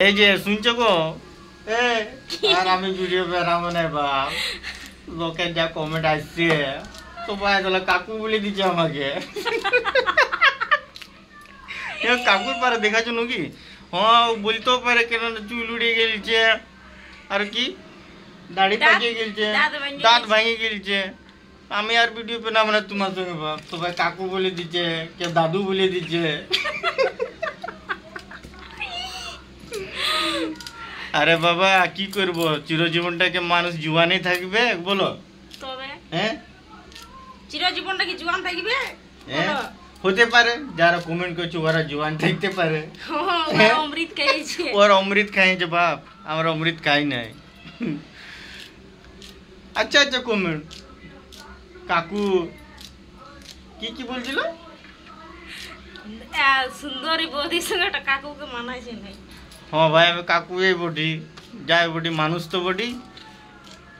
এই যে শুনছো গো আর আমি ভিডিও বানাবো না বাপ লোকের যা কমেন্ট আসছে সবাই আসলে কাকু বলে দিচ্ছে আমাকে কাকুর পারে দেখাচ্ছ নাকি হ্যাঁ বলতেও পারে কেন চুল উড়িয়ে গেলছে আর কি দাড়ি পাকিয়ে গেলছে দাঁত ভাঙিয়ে গেলছে আমি আর ভিডিও বানাবো না তোমার সঙ্গে বাপ সবাই কাকু বলে দিচ্ছে কে দাদু বলে দিচ্ছে আরে বাবা কি করব চিরজীবনটাকে মানুষ জুয়ানই থাকবে বলো তবে হ্যাঁ চিরজীবনটা কি জুয়ান থাকবে হতে পারে যারা কমেন্ট করছে ওরা জুয়ান থাকতে পারে অমৃত খাইছে ওরা অমৃত খাইছে বাপ আমরা অমৃত খাই নাই আচ্ছা আচ্ছা কমেন্ট কাকু কি কি বলছিল সুন্দরী বৌদির সঙ্গে একটা কাকুকে মানাইছে নাই হ্যাঁ ভাই আমি কাকু এই বটি যাই বটি মানুষ তো বটি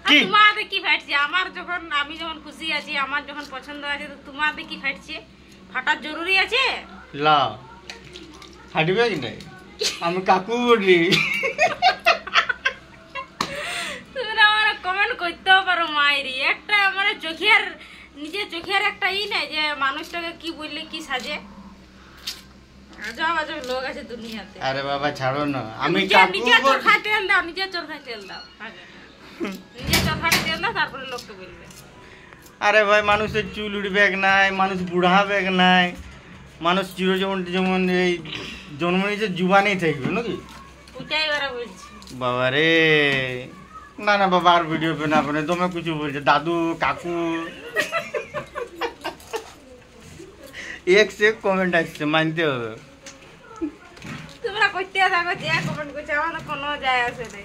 কি তোমার কি ফাটছে আমার যখন আমি যখন খুশি আছি আমার যখন পছন্দ আছে তো তোমার কি ফাটছে ফাটার জরুরি আছে লা ফাটবে কি নাই আমি কাকু বটি তুমি আমার কমেন্ট করতেও পারো মাইরি একটা আমার চোখের নিজের চোখের একটা ই নাই যে মানুষটাকে কি বললে কি সাজে আজব আজব লোক আছে দুনিয়াতে আরে বাবা ছাড়ো না আমি নিজে চোর খাই তেল দাও নিজে চোর খাই তেল দাও নিজে চোর খাই তেল দাও তারপরে লোককে বলবে আরে ভাই মানুষের চুল উঠবে নাই মানুষ বুড়াবে নাই মানুষ চিরজীবন যেমন এই জন্ম নিয়েছে জুবানেই থাকবে নাকি ওটাই ওরা বলছি বাবা রে না না বাবা আর ভিডিও বানাবো না তুমি কিছু বলছে দাদু কাকু এক সে কমেন্ট আসছে মানতে হবে তোমরা কইতে থাকো যে কমেন্ট করছে আমার কোনো যায় আসে নাই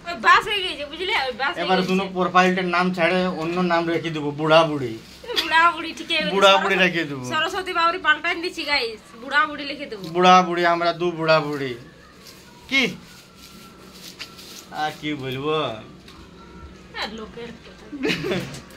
ওই বাস হয়ে গেছে বুঝলে ওই বাস এবার শুনো প্রোফাইলটার নাম ছাড়ে অন্য নাম রেখে দেবো বুড়া বুড়ি বুড়া বুড়ি ঠিক আছে বুড়া বুড়ি রেখে দেবো সরস্বতী বাউরি পাল্টাই দিছি গাইস বুড়া বুড়ি লিখে দেবো বুড়া বুড়ি আমরা দু বুড়া বুড়ি কি আর কি বলবো লোকের কথা